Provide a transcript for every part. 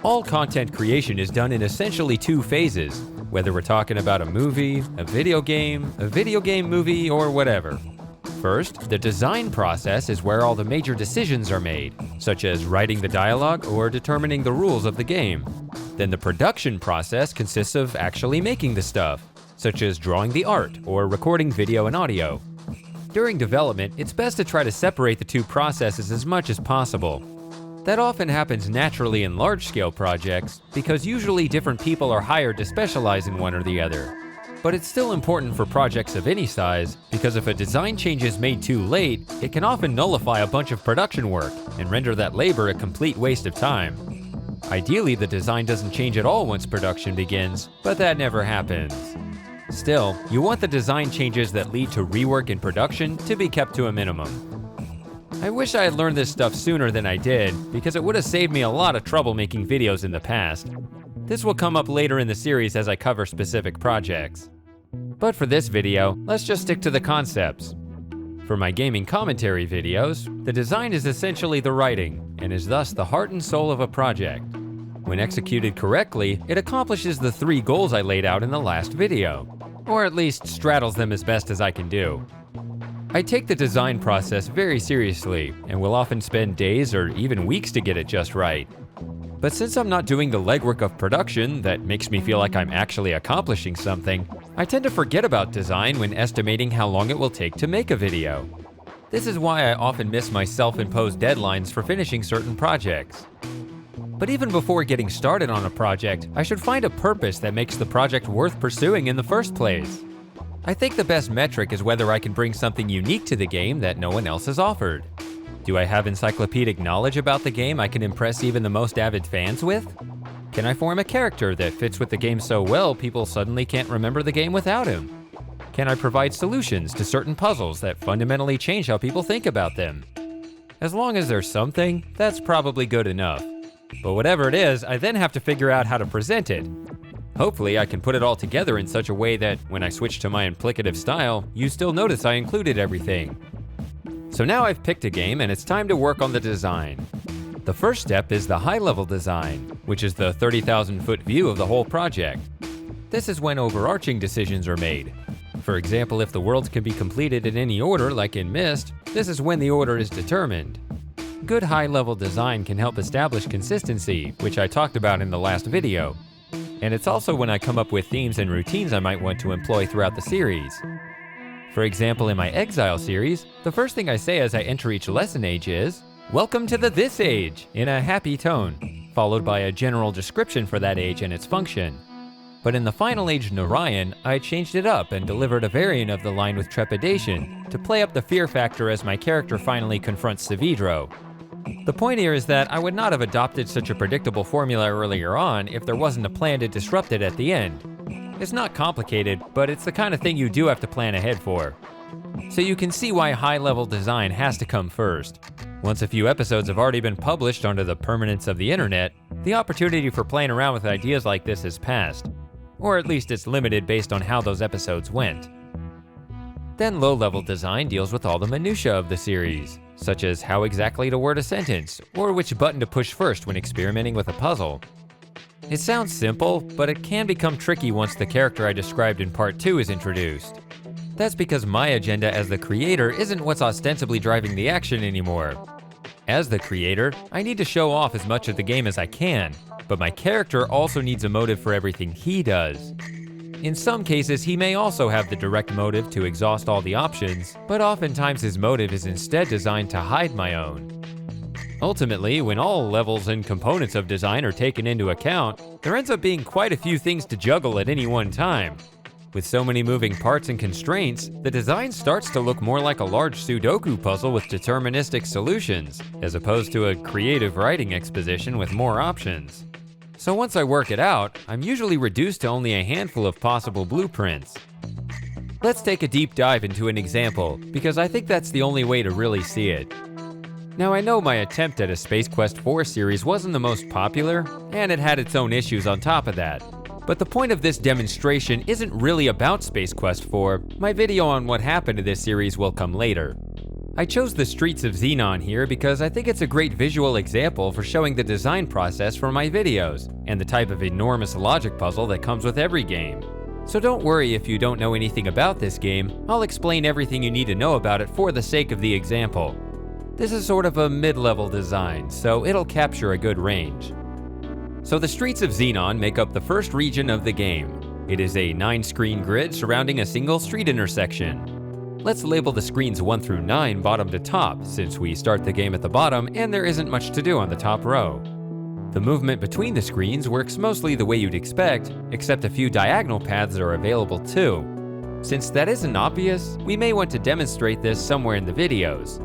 All content creation is done in essentially two phases, whether we're talking about a movie, a video game movie, or whatever. First, the design process is where all the major decisions are made, such as writing the dialogue or determining the rules of the game. Then the production process consists of actually making the stuff, such as drawing the art or recording video and audio. During development, it's best to try to separate the two processes as much as possible. That often happens naturally in large-scale projects because usually different people are hired to specialize in one or the other. But it's still important for projects of any size because if a design change is made too late, it can often nullify a bunch of production work and render that labor a complete waste of time. Ideally, the design doesn't change at all once production begins, but that never happens. Still, you want the design changes that lead to rework in production to be kept to a minimum. I wish I had learned this stuff sooner than I did, because it would have saved me a lot of trouble making videos in the past. This will come up later in the series as I cover specific projects. But for this video, let's just stick to the concepts. For my gaming commentary videos, the design is essentially the writing, and is thus the heart and soul of a project. When executed correctly, it accomplishes the 3 goals I laid out in the last video, or at least straddles them as best as I can do. I take the design process very seriously, and will often spend days or even weeks to get it just right. But since I'm not doing the legwork of production that makes me feel like I'm actually accomplishing something, I tend to forget about design when estimating how long it will take to make a video. This is why I often miss my self-imposed deadlines for finishing certain projects. But even before getting started on a project, I should find a purpose that makes the project worth pursuing in the first place. I think the best metric is whether I can bring something unique to the game that no one else has offered. Do I have encyclopedic knowledge about the game I can impress even the most avid fans with? Can I form a character that fits with the game so well people suddenly can't remember the game without him? Can I provide solutions to certain puzzles that fundamentally change how people think about them? As long as there's something, that's probably good enough. But whatever it is, I then have to figure out how to present it. Hopefully, I can put it all together in such a way that when I switch to my implicative style, you still notice I included everything. So now I've picked a game and it's time to work on the design. The first step is the high-level design, which is the 30,000-foot view of the whole project. This is when overarching decisions are made. For example, if the worlds can be completed in any order, like in Myst, this is when the order is determined. Good high-level design can help establish consistency, which I talked about in the last video. And it's also when I come up with themes and routines I might want to employ throughout the series. For example, in my Exile series, the first thing I say as I enter each lesson age is, "Welcome to the This Age," in a happy tone, followed by a general description for that age and its function. But in the final age Narayan, I changed it up and delivered a variant of the line with trepidation to play up the fear factor as my character finally confronts Savidro. The point here is that I would not have adopted such a predictable formula earlier on if there wasn't a plan to disrupt it at the end. It's not complicated, but it's the kind of thing you do have to plan ahead for. So you can see why high-level design has to come first. Once a few episodes have already been published onto the permanence of the internet, the opportunity for playing around with ideas like this has passed. Or at least it's limited based on how those episodes went. Then low-level design deals with all the minutiae of the series, such as how exactly to word a sentence, or which button to push first when experimenting with a puzzle. It sounds simple, but it can become tricky once the character I described in part 2 is introduced. That's because my agenda as the creator isn't what's ostensibly driving the action anymore. As the creator, I need to show off as much of the game as I can, but my character also needs a motive for everything he does. In some cases, he may also have the direct motive to exhaust all the options, but oftentimes his motive is instead designed to hide my own. Ultimately, when all levels and components of design are taken into account, there ends up being quite a few things to juggle at any one time. With so many moving parts and constraints, the design starts to look more like a large Sudoku puzzle with deterministic solutions, as opposed to a creative writing exposition with more options. So once I work it out, I'm usually reduced to only a handful of possible blueprints. Let's take a deep dive into an example, because I think that's the only way to really see it. Now I know my attempt at a Space Quest 4 series wasn't the most popular, and it had its own issues on top of that. But the point of this demonstration isn't really about Space Quest 4, my video on what happened to this series will come later. I chose the Streets of Xenon here because I think it's a great visual example for showing the design process for my videos, and the type of enormous logic puzzle that comes with every game. So don't worry if you don't know anything about this game, I'll explain everything you need to know about it for the sake of the example. This is sort of a mid-level design, so it'll capture a good range. So the Streets of Xenon make up the first region of the game. It is a 9-screen grid surrounding a single street intersection. Let's label the screens 1 through 9 bottom to top, since we start the game at the bottom and there isn't much to do on the top row. The movement between the screens works mostly the way you'd expect, except a few diagonal paths are available too. Since that isn't obvious, we may want to demonstrate this somewhere in the videos.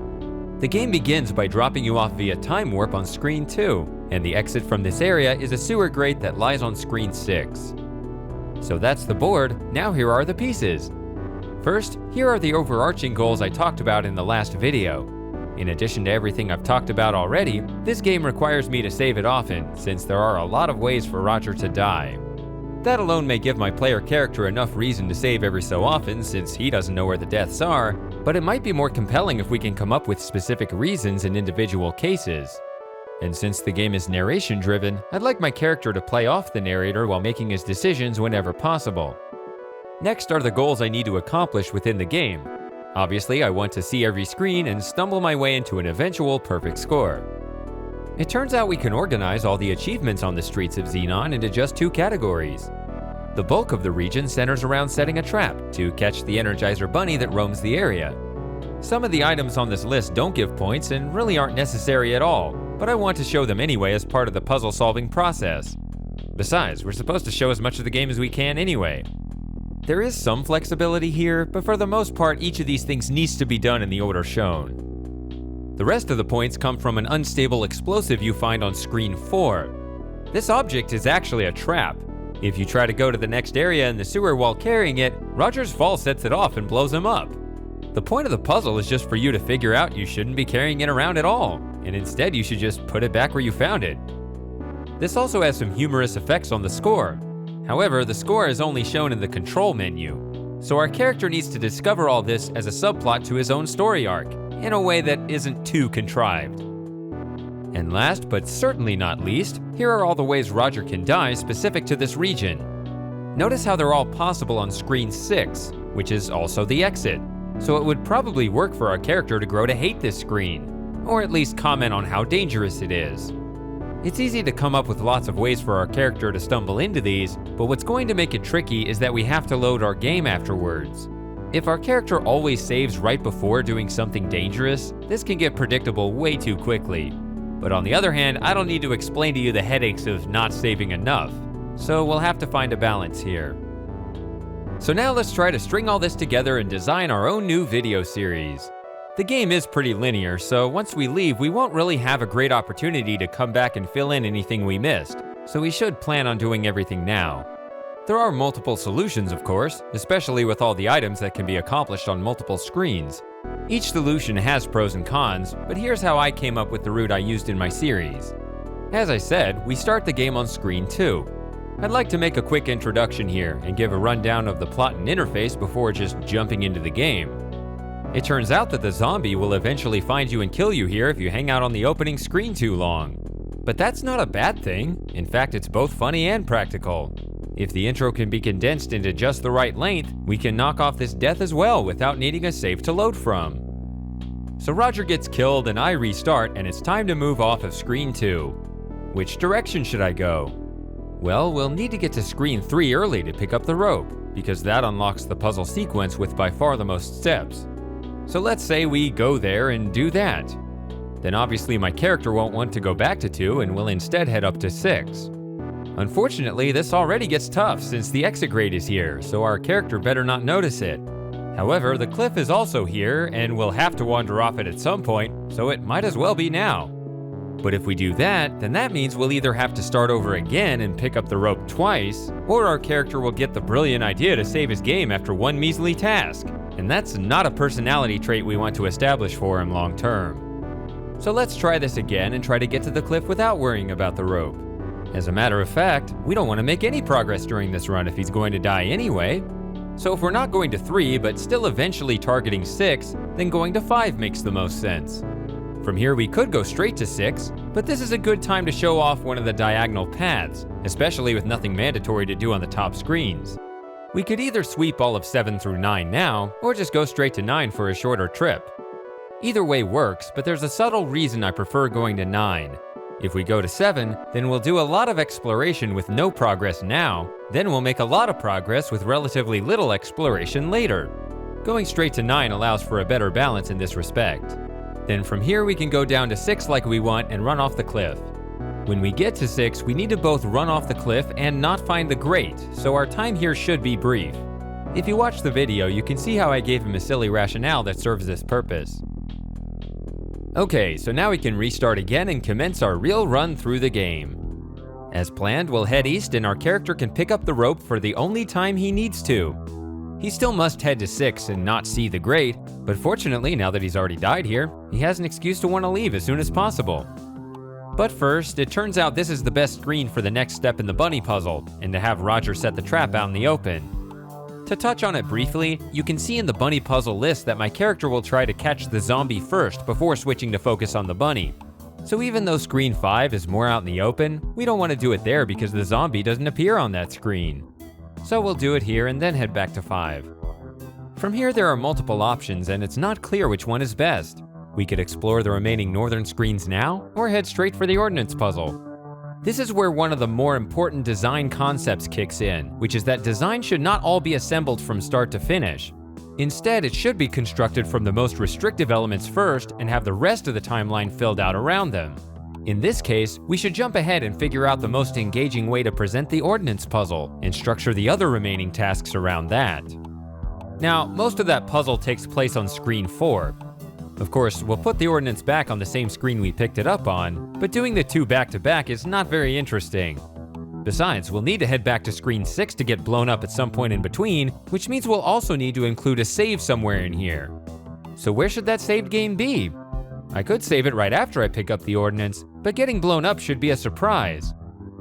The game begins by dropping you off via time warp on screen 2, and the exit from this area is a sewer grate that lies on screen 6. So that's the board, now here are the pieces. First, here are the overarching goals I talked about in the last video. In addition to everything I've talked about already, this game requires me to save it often, since there are a lot of ways for Roger to die. That alone may give my player character enough reason to save every so often, since he doesn't know where the deaths are, but it might be more compelling if we can come up with specific reasons in individual cases. And since the game is narration-driven, I'd like my character to play off the narrator while making his decisions whenever possible. Next are the goals I need to accomplish within the game. Obviously, I want to see every screen and stumble my way into an eventual perfect score. It turns out we can organize all the achievements on the Streets of Xenon into just 2 categories. The bulk of the region centers around setting a trap to catch the Energizer Bunny that roams the area. Some of the items on this list don't give points and really aren't necessary at all, but I want to show them anyway as part of the puzzle-solving process. Besides, we're supposed to show as much of the game as we can anyway. There is some flexibility here, but for the most part, each of these things needs to be done in the order shown. The rest of the points come from an unstable explosive you find on screen 4. This object is actually a trap. If you try to go to the next area in the sewer while carrying it, Roger's fall sets it off and blows him up. The point of the puzzle is just for you to figure out you shouldn't be carrying it around at all, and instead you should just put it back where you found it. This also has some humorous effects on the score. However, the score is only shown in the control menu, so our character needs to discover all this as a subplot to his own story arc, in a way that isn't too contrived. And last, but certainly not least, here are all the ways Roger can die specific to this region. Notice how they're all possible on screen 6, which is also the exit, so it would probably work for our character to grow to hate this screen, or at least comment on how dangerous it is. It's easy to come up with lots of ways for our character to stumble into these, but what's going to make it tricky is that we have to load our game afterwards. If our character always saves right before doing something dangerous, this can get predictable way too quickly. But on the other hand, I don't need to explain to you the headaches of not saving enough, so we'll have to find a balance here. So now let's try to string all this together and design our own new video series. The game is pretty linear, so once we leave, we won't really have a great opportunity to come back and fill in anything we missed, so we should plan on doing everything now. There are multiple solutions, of course, especially with all the items that can be accomplished on multiple screens. Each solution has pros and cons, but here's how I came up with the route I used in my series. As I said, we start the game on screen 2. I'd like to make a quick introduction here and give a rundown of the plot and interface before just jumping into the game. It turns out that the zombie will eventually find you and kill you here if you hang out on the opening screen too long. But that's not a bad thing. In fact, it's both funny and practical. If the intro can be condensed into just the right length, we can knock off this death as well without needing a save to load from. So Roger gets killed and I restart, and it's time to move off of screen 2. Which direction should I go? Well, we'll need to get to screen 3 early to pick up the rope, because that unlocks the puzzle sequence with by far the most steps. So let's say we go there and do that. Then obviously my character won't want to go back to 2 and will instead head up to 6. Unfortunately, this already gets tough since the exit grate is here, so our character better not notice it. However, the cliff is also here and we'll have to wander off it at some point, so it might as well be now. But if we do that, then that means we'll either have to start over again and pick up the rope twice, or our character will get the brilliant idea to save his game after one measly task. And that's not a personality trait we want to establish for him long term. So let's try this again and try to get to the cliff without worrying about the rope. As a matter of fact, we don't want to make any progress during this run if he's going to die anyway. So if we're not going to 3 but still eventually targeting 6, then going to 5 makes the most sense. From here we could go straight to 6, but this is a good time to show off one of the diagonal paths, especially with nothing mandatory to do on the top screens. We could either sweep all of 7 through 9 now, or just go straight to 9 for a shorter trip. Either way works, but there's a subtle reason I prefer going to 9. If we go to 7, then we'll do a lot of exploration with no progress now, then we'll make a lot of progress with relatively little exploration later. Going straight to 9 allows for a better balance in this respect. Then from here we can go down to 6 like we want and run off the cliff. When we get to 6, we need to both run off the cliff and not find the grate, so our time here should be brief. If you watch the video, you can see how I gave him a silly rationale that serves this purpose. Okay, so now we can restart again and commence our real run through the game. As planned, we'll head east and our character can pick up the rope for the only time he needs to. He still must head to 6 and not see the grate, but fortunately, now that he's already died here, he has an excuse to want to leave as soon as possible. But first, it turns out this is the best screen for the next step in the bunny puzzle, and to have Roger set the trap out in the open. To touch on it briefly, you can see in the bunny puzzle list that my character will try to catch the zombie first before switching to focus on the bunny. So even though screen 5 is more out in the open, we don't want to do it there because the zombie doesn't appear on that screen. So we'll do it here and then head back to 5. From here there are multiple options and it's not clear which one is best. We could explore the remaining northern screens now, or head straight for the ordnance puzzle. This is where one of the more important design concepts kicks in, which is that design should not all be assembled from start to finish. Instead, it should be constructed from the most restrictive elements first and have the rest of the timeline filled out around them. In this case, we should jump ahead and figure out the most engaging way to present the ordnance puzzle and structure the other remaining tasks around that. Now, most of that puzzle takes place on screen 4. Of course, we'll put the ordnance back on the same screen we picked it up on, but doing the two back-to-back is not very interesting. Besides, we'll need to head back to screen 6 to get blown up at some point in between, which means we'll also need to include a save somewhere in here. So where should that saved game be? I could save it right after I pick up the ordnance, but getting blown up should be a surprise.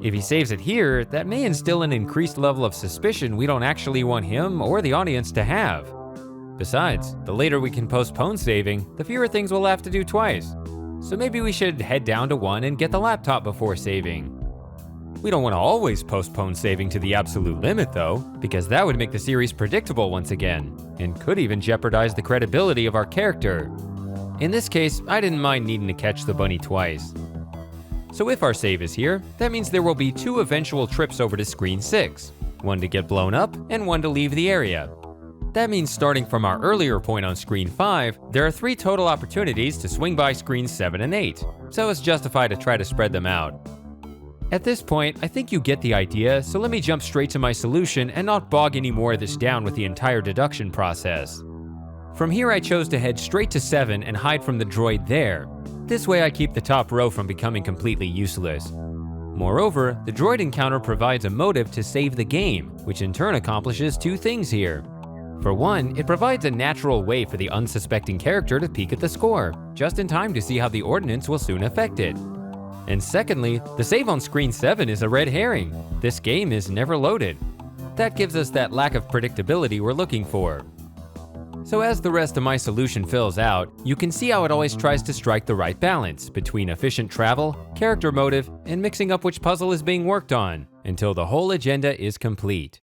If he saves it here, that may instill an increased level of suspicion we don't actually want him or the audience to have. Besides, the later we can postpone saving, the fewer things we'll have to do twice. So maybe we should head down to 1 and get the laptop before saving. We don't want to always postpone saving to the absolute limit though, because that would make the series predictable once again, and could even jeopardize the credibility of our character. In this case, I didn't mind needing to catch the bunny twice. So if our save is here, that means there will be 2 eventual trips over to screen 6, one to get blown up and one to leave the area. That means starting from our earlier point on screen 5, there are 3 total opportunities to swing by screens 7 and 8, so it's justified to try to spread them out. At this point, I think you get the idea, so let me jump straight to my solution and not bog any more of this down with the entire deduction process. From here I chose to head straight to 7 and hide from the droid there. This way I keep the top row from becoming completely useless. Moreover, the droid encounter provides a motive to save the game, which in turn accomplishes 2 things here. For one, it provides a natural way for the unsuspecting character to peek at the score, just in time to see how the ordnance will soon affect it. And secondly, the save on screen 7 is a red herring. This game is never loaded. That gives us that lack of predictability we're looking for. So as the rest of my solution fills out, you can see how it always tries to strike the right balance between efficient travel, character motive, and mixing up which puzzle is being worked on, until the whole agenda is complete.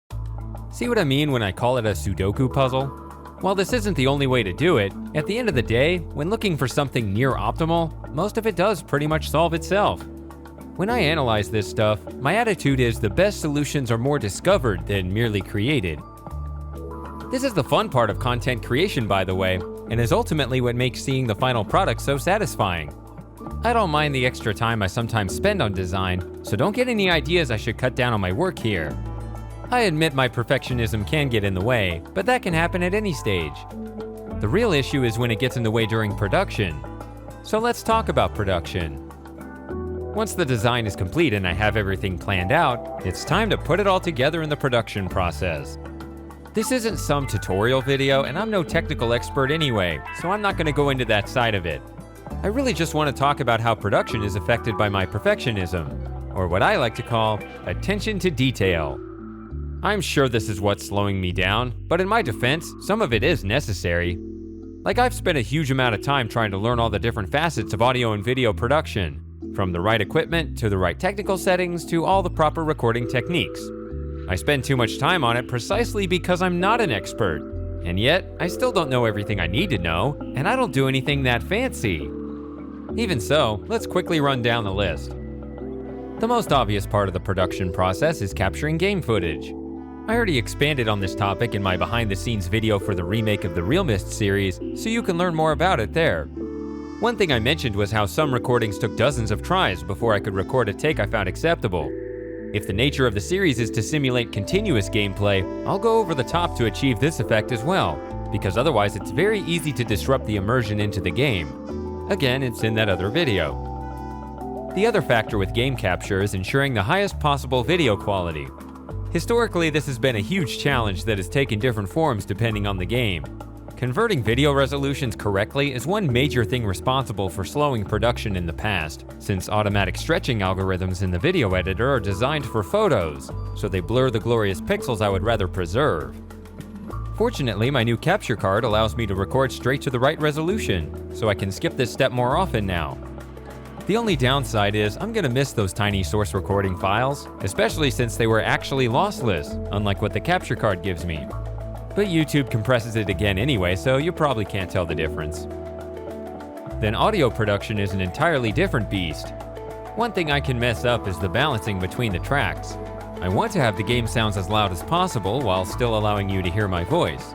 See what I mean when I call it a Sudoku puzzle? While this isn't the only way to do it, at the end of the day, when looking for something near optimal, most of it does pretty much solve itself. When I analyze this stuff, my attitude is the best solutions are more discovered than merely created. This is the fun part of content creation, by the way, and is ultimately what makes seeing the final product so satisfying. I don't mind the extra time I sometimes spend on design, so don't get any ideas I should cut down on my work here. I admit my perfectionism can get in the way, but that can happen at any stage. The real issue is when it gets in the way during production. So let's talk about production. Once the design is complete and I have everything planned out, it's time to put it all together in the production process. This isn't some tutorial video, and I'm no technical expert anyway, so I'm not going to go into that side of it. I really just want to talk about how production is affected by my perfectionism, or what I like to call attention to detail. I'm sure this is what's slowing me down, but in my defense, some of it is necessary. Like, I've spent a huge amount of time trying to learn all the different facets of audio and video production, from the right equipment to the right technical settings to all the proper recording techniques. I spend too much time on it precisely because I'm not an expert, and yet I still don't know everything I need to know, and I don't do anything that fancy. Even so, let's quickly run down the list. The most obvious part of the production process is capturing game footage. I already expanded on this topic in my behind-the-scenes video for the remake of the Real Mist series, so you can learn more about it there. One thing I mentioned was how some recordings took dozens of tries before I could record a take I found acceptable. If the nature of the series is to simulate continuous gameplay, I'll go over the top to achieve this effect as well, because otherwise it's very easy to disrupt the immersion into the game. Again, it's in that other video. The other factor with game capture is ensuring the highest possible video quality. Historically, this has been a huge challenge that has taken different forms depending on the game. Converting video resolutions correctly is one major thing responsible for slowing production in the past, since automatic stretching algorithms in the video editor are designed for photos, so they blur the glorious pixels I would rather preserve. Fortunately, my new capture card allows me to record straight to the right resolution, so I can skip this step more often now. The only downside is I'm gonna miss those tiny source recording files, especially since they were actually lossless, unlike what the capture card gives me. But YouTube compresses it again anyway, so you probably can't tell the difference. Then audio production is an entirely different beast. One thing I can mess up is the balancing between the tracks. I want to have the game sounds as loud as possible while still allowing you to hear my voice.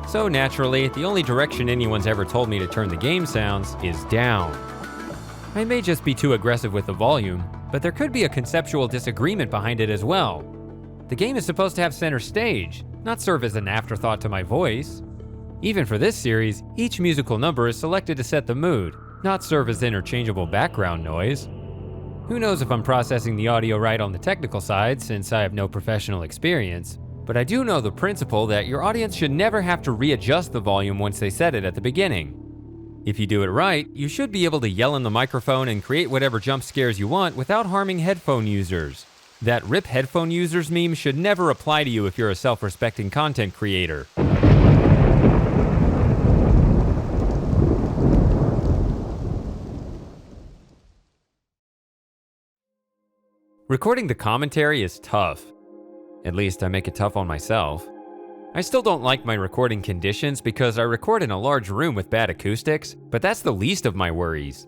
So naturally, the only direction anyone's ever told me to turn the game sounds is down. I may just be too aggressive with the volume, but there could be a conceptual disagreement behind it as well. The game is supposed to have center stage, not serve as an afterthought to my voice. Even for this series, each musical number is selected to set the mood, not serve as interchangeable background noise. Who knows if I'm processing the audio right on the technical side, since I have no professional experience, but I do know the principle that your audience should never have to readjust the volume once they set it at the beginning. If you do it right, you should be able to yell in the microphone and create whatever jump scares you want without harming headphone users. That "rip headphone users" meme should never apply to you if you're a self-respecting content creator. Recording the commentary is tough. At least I make it tough on myself. I still don't like my recording conditions because I record in a large room with bad acoustics, but that's the least of my worries.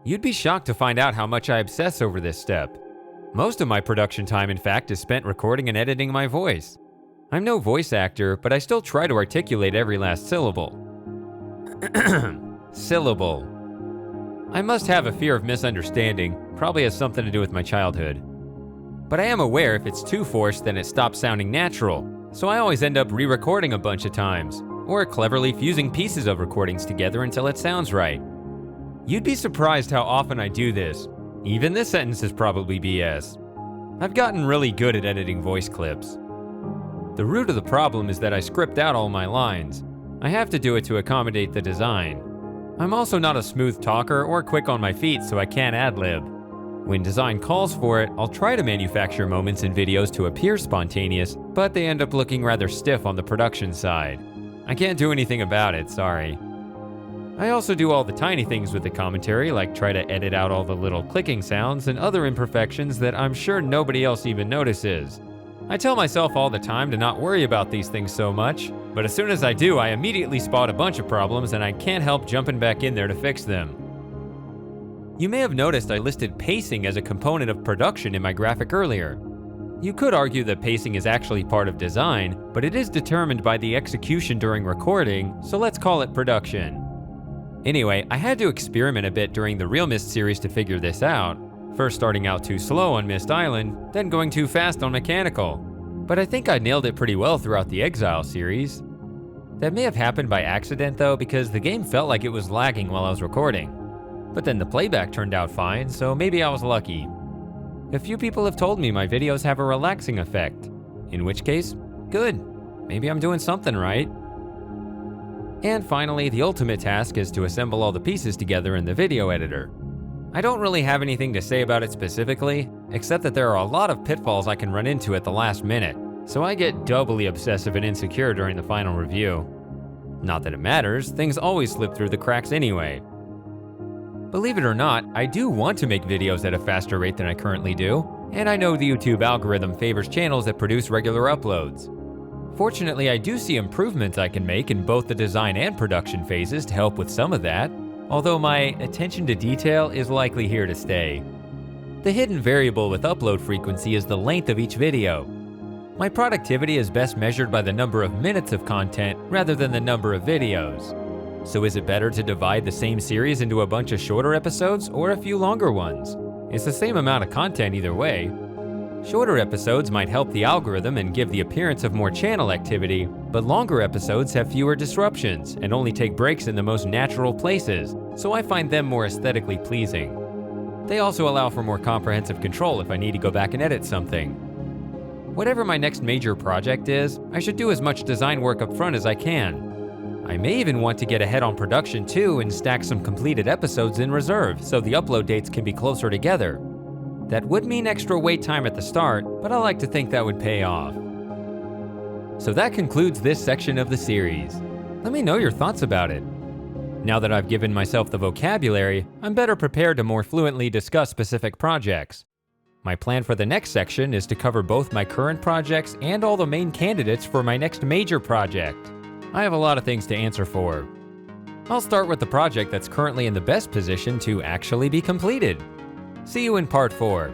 You'd be shocked to find out how much I obsess over this step. Most of my production time, in fact, is spent recording and editing my voice. I'm no voice actor, but I still try to articulate every last syllable. Syllable. I must have a fear of misunderstanding, probably has something to do with my childhood. But I am aware if it's too forced, then it stops sounding natural. So I always end up re-recording a bunch of times, or cleverly fusing pieces of recordings together until it sounds right. You'd be surprised how often I do this. Even this sentence is probably BS. I've gotten really good at editing voice clips. The root of the problem is that I script out all my lines. I have to do it to accommodate the design. I'm also not a smooth talker or quick on my feet, so I can't ad-lib. When design calls for it, I'll try to manufacture moments in videos to appear spontaneous, but they end up looking rather stiff on the production side. I can't do anything about it, sorry. I also do all the tiny things with the commentary, like try to edit out all the little clicking sounds and other imperfections that I'm sure nobody else even notices. I tell myself all the time to not worry about these things so much, but as soon as I do, I immediately spot a bunch of problems and I can't help jumping back in there to fix them. You may have noticed I listed pacing as a component of production in my graphic earlier. You could argue that pacing is actually part of design, but it is determined by the execution during recording, so let's call it production. Anyway, I had to experiment a bit during the Real Mist series to figure this out, first starting out too slow on Mist Island, then going too fast on Mechanical. But I think I nailed it pretty well throughout the Exile series. That may have happened by accident though, because the game felt like it was lagging while I was recording. But then the playback turned out fine, so maybe I was lucky. A few people have told me my videos have a relaxing effect, in which case, good. Maybe I'm doing something right. And finally, the ultimate task is to assemble all the pieces together in the video editor. I don't really have anything to say about it specifically, except that there are a lot of pitfalls I can run into at the last minute. so I get doubly obsessive and insecure during the final review. Not that it matters, things always slip through the cracks anyway. Believe it or not, I do want to make videos at a faster rate than I currently do, and I know the YouTube algorithm favors channels that produce regular uploads. Fortunately, I do see improvements I can make in both the design and production phases to help with some of that, although my attention to detail is likely here to stay. The hidden variable with upload frequency is the length of each video. My productivity is best measured by the number of minutes of content rather than the number of videos. So is it better to divide the same series into a bunch of shorter episodes or a few longer ones? It's the same amount of content either way. Shorter episodes might help the algorithm and give the appearance of more channel activity, but longer episodes have fewer disruptions and only take breaks in the most natural places, so I find them more aesthetically pleasing. They also allow for more comprehensive control if I need to go back and edit something. Whatever my next major project is, I should do as much design work up front as I can. I may even want to get ahead on production too and stack some completed episodes in reserve so the upload dates can be closer together. That would mean extra wait time at the start, but I like to think that would pay off. So that concludes this section of the series. Let me know your thoughts about it. Now that I've given myself the vocabulary, I'm better prepared to more fluently discuss specific projects. My plan for the next section is to cover both my current projects and all the main candidates for my next major project. I have a lot of things to answer for. I'll start with the project that's currently in the best position to actually be completed. See you in part 4.